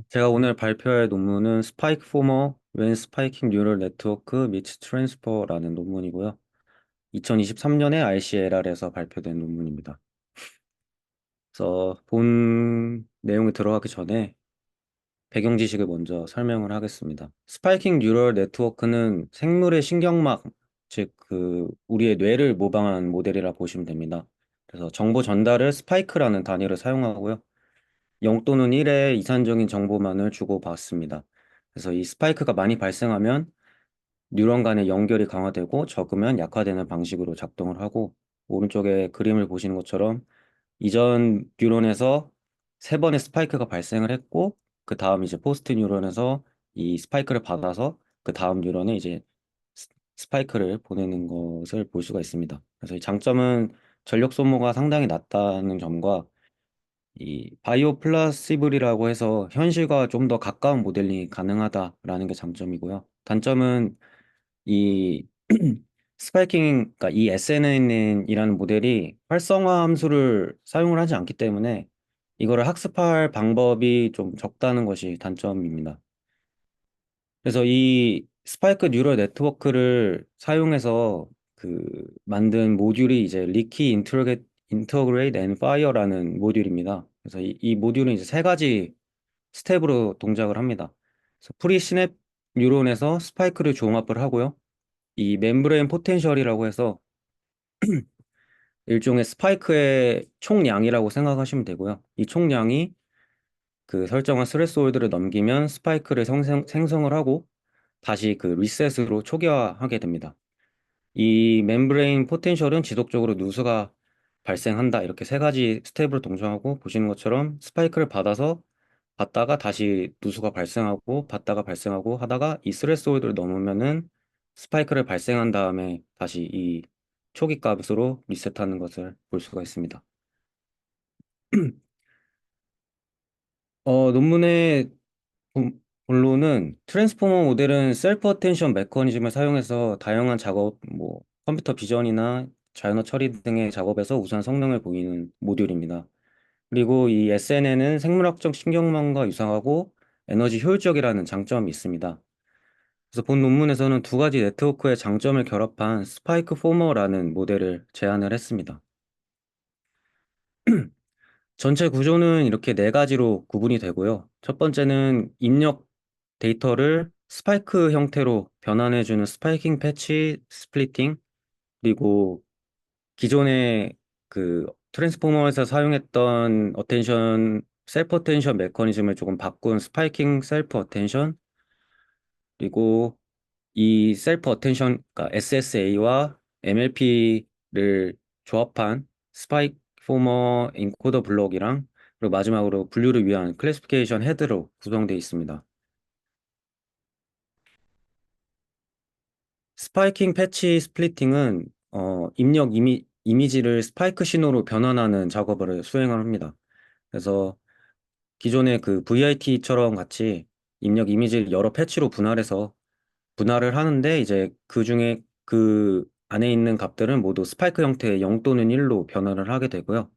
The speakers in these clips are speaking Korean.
제가 오늘 발표할 논문은 스파이크 포머 웬 스파이킹 뉴럴 네트워크 미츠 트랜스퍼라는 논문이고요. 2023년에 ICLR에서 발표된 논문입니다. 그래서 본 내용에 들어가기 전에 배경 지식을 먼저 설명을 하겠습니다. 스파이킹 뉴럴 네트워크는 생물의 신경막, 즉 우리의 뇌를 모방한 모델이라 보시면 됩니다. 그래서 정보 전달을 스파이크라는 단위를 사용하고요. 0 또는 1의 이산적인 정보만을 주고받습니다. 그래서 이 스파이크가 많이 발생하면 뉴런 간의 연결이 강화되고 적으면 약화되는 방식으로 작동을 하고, 오른쪽에 그림을 보시는 것처럼 이전 뉴런에서 세 번의 스파이크가 발생을 했고, 그 다음 이제 포스트 뉴런에서 이 스파이크를 받아서 그 다음 뉴런에 이제 스파이크를 보내는 것을 볼 수가 있습니다. 그래서 이 장점은 전력 소모가 상당히 낮다는 점과 이 바이오 플라시블이라고 해서 현실과 좀 더 가까운 모델링이 가능하다라는 게 장점이고요. 단점은 이 스파이킹, 그러니까 이 SNN이라는 모델이 활성화 함수를 사용을 하지 않기 때문에 이거를 학습할 방법이 좀 적다는 것이 단점입니다. 그래서 이 스파이크 뉴럴 네트워크를 사용해서 만든 모듈이 이제 리키 인터그레이트 앤 파이어라는 모듈입니다. 그래서 이 모듈은 이제 세 가지 스텝으로 동작을 합니다. 그래서 프리 시냅 뉴런에서 스파이크를 종합을 하고요. 이 멤브레인 포텐셜이라고 해서 일종의 스파이크의 총량이라고 생각하시면 되고요. 이 총량이 그 설정한 스레스홀드를 넘기면 스파이크를 생성을 하고 다시 그 리셋으로 초기화하게 됩니다. 이 멤브레인 포텐셜은 지속적으로 누수가 발생한다. 이렇게 세 가지 스텝으로 동작하고, 보시는 것처럼 스파이크를 받다가 다시 누수가 발생하고 받다가 발생하고 하다가 이 스레스홀드를 넘으면은 스파이크를 발생한 다음에 다시 이 초기 값으로 리셋하는 것을 볼 수가 있습니다. 논문의 본론은 트랜스포머 모델은 셀프 어텐션 메커니즘을 사용해서 다양한 작업, 뭐 컴퓨터 비전이나 자연어 처리 등의 작업에서 우수한 성능을 보이는 모듈입니다. 그리고 이 SNN은 생물학적 신경망과 유사하고 에너지 효율적이라는 장점이 있습니다. 그래서 본 논문에서는 두 가지 네트워크의 장점을 결합한 스파이크 포머라는 모델을 제안을 했습니다. 전체 구조는 이렇게 네 가지로 구분이 되고요. 첫 번째는 입력 데이터를 스파이크 형태로 변환해주는 스파이킹 패치 스플리팅, 그리고 기존의 트랜스포머에서 사용했던 셀프 어텐션 메커니즘을 조금 바꾼 스파이킹 셀프 어텐션, 그리고 이 셀프 어텐션, 그러니까 SSA와 MLP를 조합한 스파이크 포머 인코더 블록이랑, 그리고 마지막으로 분류를 위한 클래시피케이션 헤드로 구성되어 있습니다. 스파이킹 패치 스플리팅은 입력 이미지를 스파이크 신호로 변환하는 작업을 수행을 합니다. 그래서 기존의 그 VIT처럼 같이 입력 이미지를 여러 패치로 분할을 하는데, 이제 그 중에 그 안에 있는 값들은 모두 스파이크 형태의 0 또는 1로 변환을 하게 되고요.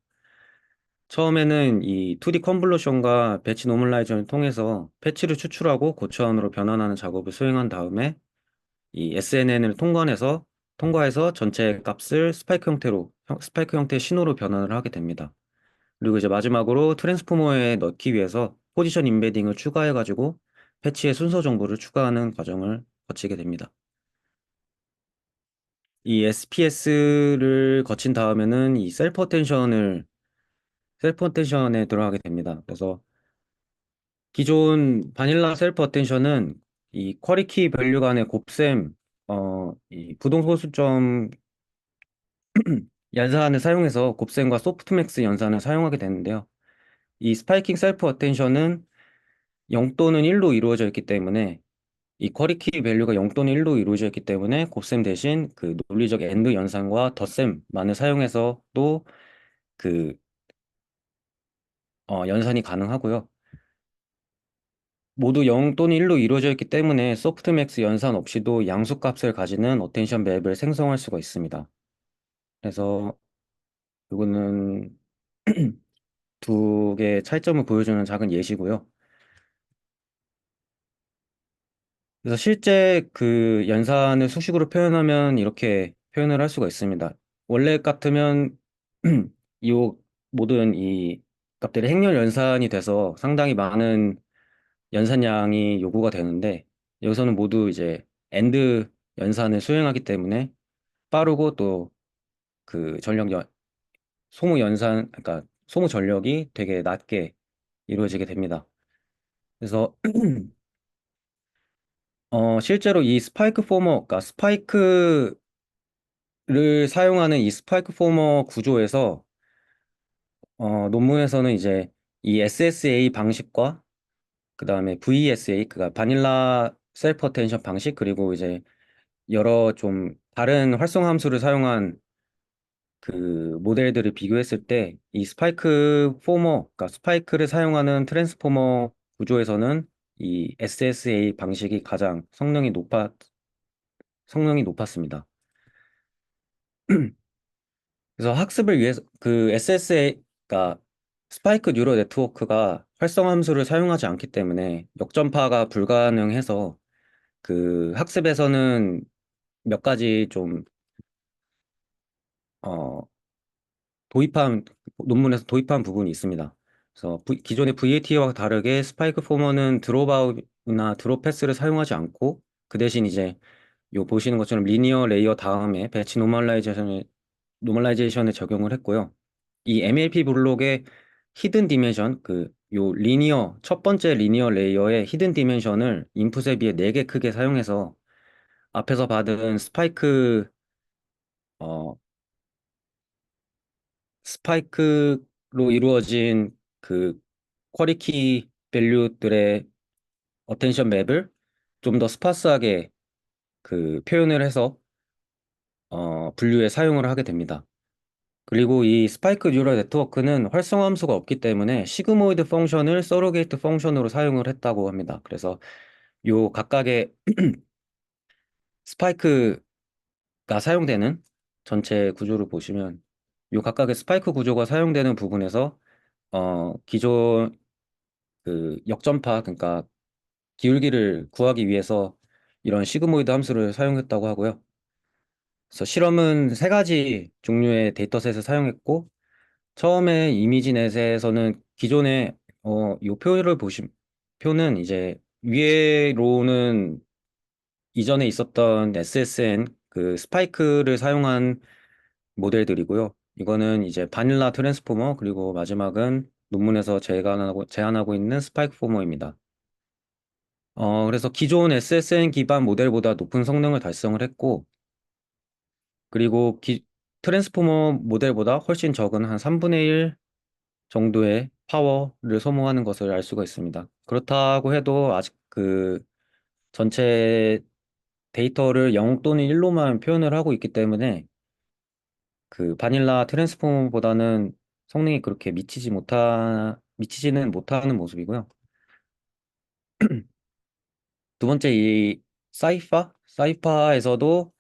처음에는 이 2D 컨볼루션과 배치 노멀라이저를 통해서 패치를 추출하고 고차원으로 변환하는 작업을 수행한 다음에 이 SNN을 통과해서 전체 값을 스파이크 형태의 신호로 변환을 하게 됩니다. 그리고 이제 마지막으로 트랜스포머에 넣기 위해서 포지션 임베딩을 추가해가지고 패치의 순서 정보를 추가하는 과정을 거치게 됩니다. 이 SPS를 거친 다음에는 이 셀프 어텐션에 들어가게 됩니다. 그래서 기존 바닐라 셀프 어텐션은 이 쿼리키 밸류 간의 곱셈, 이 부동소수점 연산을 사용해서 곱셈과 소프트맥스 연산을 사용하게 되는데요. 이 스파이킹 셀프 어텐션은 0 또는 1로 이루어져 있기 때문에, 이 쿼리키 밸류가 0 또는 1로 이루어져 있기 때문에 곱셈 대신 그 논리적 엔드 연산과 덧셈만을 사용해서 또 그 연산이 가능하고요. 모두 0 또는 1로 이루어져 있기 때문에 소프트맥스 연산 없이도 양수값을 가지는 어텐션 맵을 생성할 수가 있습니다. 그래서 이거는 두 개의 차이점을 보여주는 작은 예시고요. 그래서 실제 그 연산을 수식으로 표현하면 이렇게 표현을 할 수가 있습니다. 원래 같으면 이 모든 이 값들이 행렬 연산이 돼서 상당히 많은 연산량이 요구가 되는데 여기서는 모두 이제 엔드 연산을 수행하기 때문에 빠르고 또 그 소모 연산 그러니까 소모 전력이 되게 낮게 이루어지게 됩니다. 그래서 실제로 이 스파이크 포머, 그러니까 스파이크를 사용하는 이 스파이크 포머 구조에서 논문에서는 이제 이 SSA 방식과 그 다음에 VSA, 그러니까 바닐라 셀프 어텐션 방식 그리고 이제 여러 좀 다른 활성 함수를 사용한 그 모델들을 비교했을 때 이 스파이크 포머, 그러니까 스파이크를 사용하는 트랜스포머 구조에서는 이 SSA 방식이 가장 성능이 높았습니다. 그래서 학습을 위해서 그 SSA가 스파이크 뉴럴 네트워크가 활성 함수를 사용하지 않기 때문에 역전파가 불가능해서 그 학습에서는 몇 가지 좀 어, 논문에서 도입한 부분이 있습니다. 그래서 기존의 VAT와 다르게 스파이크 포머는 드롭아웃이나 드롭 패스를 사용하지 않고 그 대신 이제 요 보시는 것처럼 리니어 레이어 다음에 배치 노멀라이제이션에 적용을 했고요. 이 MLP 블록의 히든 디멘션, 요 첫 번째 리니어 레이어의 히든 디멘션을 인풋에 비해 4개 크게 사용해서 앞에서 받은 어, 스파이크로 이루어진 그 쿼리키 밸류들의 어텐션 맵을 좀 더 스파스하게 그 표현을 해서 분류에 사용을 하게 됩니다. 그리고 이 스파이크 뉴럴 네트워크는 활성 함수가 없기 때문에 시그모이드 펑션을 서로게이트 펑션으로 사용을 했다고 합니다. 그래서 요 각각의 스파이크가 사용되는 전체 구조를 보시면 요 각각의 스파이크 구조가 사용되는 부분에서 기존 그 역전파 그러니까 기울기를 구하기 위해서 이런 시그모이드 함수를 사용했다고 하고요. 그래서 실험은 세 가지 종류의 데이터셋을 사용했고 처음에 이미지넷에서는 기존에 이 표는 이제 위에로는 이전에 있었던 SSN 그 스파이크를 사용한 모델들이고요. 이거는 이제 바닐라 트랜스포머 그리고 마지막은 논문에서 제안하고 있는 스파이크 포머입니다. 그래서 기존 SSN 기반 모델보다 높은 성능을 달성을 했고 그리고 트랜스포머 모델보다 훨씬 적은 한 3분의 1 정도의 파워를 소모하는 것을 알 수가 있습니다. 그렇다고 해도 아직 그 전체 데이터를 0 또는 1로만 표현을 하고 있기 때문에 그 바닐라 트랜스포머보다는 성능이 그렇게 미치지는 못하는 모습이고요. 두 번째 이 사이파에서도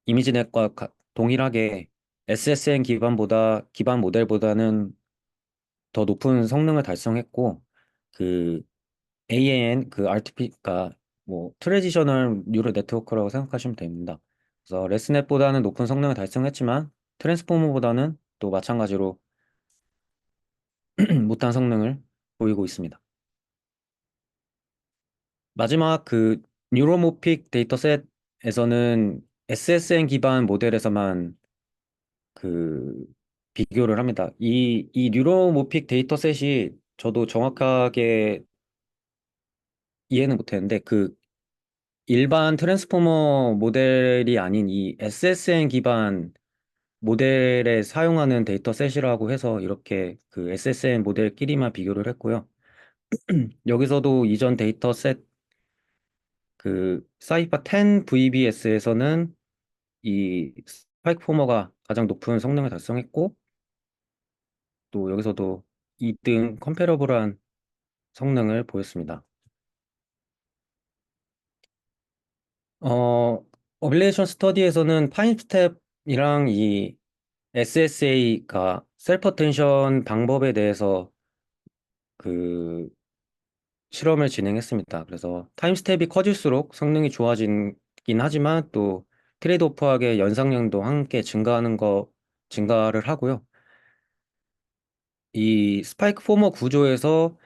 이미지넷과 동일하게 SSN 기반 모델보다는 더 높은 성능을 달성했고 그 AAN 그 RTP가 뭐 트레지셔널 뉴럴 네트워크라고 생각하시면 됩니다. 그래서 레스넷보다는 높은 성능을 달성했지만 트랜스포머보다는 또 마찬가지로 못한 성능을 보이고 있습니다. 마지막 그 뉴로모픽 데이터셋에서는 SSN 기반 모델에서만 그 비교를 합니다. 이 뉴로모픽 데이터셋이 저도 정확하게 이해는 못했는데 그 일반 트랜스포머 모델이 아닌 이 SSN 기반 모델에 사용하는 데이터셋이라고 해서 이렇게 그 SSN 모델끼리만 비교를 했고요. 여기서도 이전 데이터셋 그 사이파 10 VBS에서는 이 스파이크 포머가 가장 높은 성능을 달성했고 또 여기서도 2등 컴패러블한 성능을 보였습니다. 어, 어빌레이션 스터디에서는 파인스텝이랑 이 SSA가 셀프 어텐션 방법에 대해서 그 실험을 진행했습니다. 그래서 타임 스텝이 커질수록 성능이 좋아지긴 하지만 또 트레이드 오프하게 연상량도 함께 증가를 하고요. 이 스파이크 포머 구조에서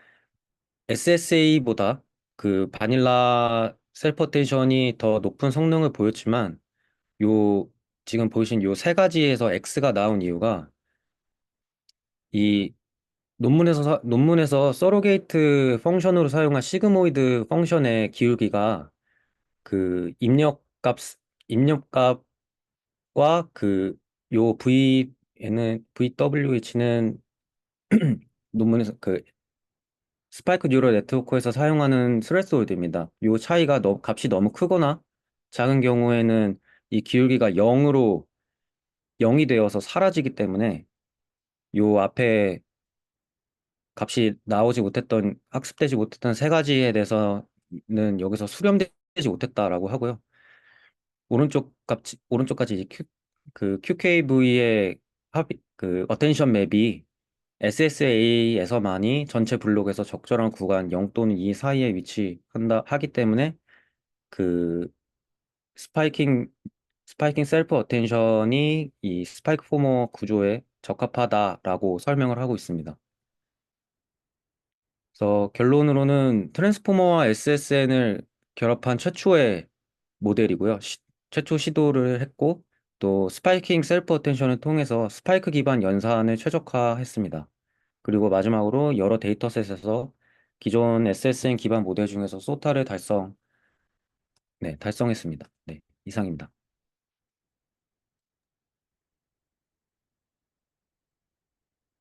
SSA보다 그 바닐라 셀프 어텐션이 더 높은 성능을 보였지만 요 지금 보이신 요 세 가지에서 X가 나온 이유가 이 논문에서 서로게이트 펑션으로 사용한 시그모이드 펑션의 기울기가 그 입력값과 그 요 VWH는 논문에서 그 스파이크 뉴럴 네트워크에서 사용하는 스레스홀드입니다. 요 차이가 값이 너무 크거나 작은 경우에는 이 기울기가 0이 되어서 사라지기 때문에 요 앞에 값이 학습되지 못했던 세 가지에 대해서는 여기서 수렴되지 못했다라고 하고요. 오른쪽까지 이제 QKV의 그 어텐션 맵이 SSA에서만이 전체 블록에서 적절한 구간 0 또는 2 사이에 하기 때문에 그 스파이킹 스파이킹 셀프 어텐션이 이 스파이크 포머 구조에 적합하다라고 설명을 하고 있습니다. 그래서 결론으로는 트랜스포머와 SSN을 결합한 최초의 모델이고요. 최초 시도를 했고 또 스파이킹 셀프 어텐션을 통해서 스파이크 기반 연산을 최적화했습니다. 그리고 마지막으로 여러 데이터셋에서 기존 SSN 기반 모델 중에서 소타를 달성했습니다. 네, 이상입니다.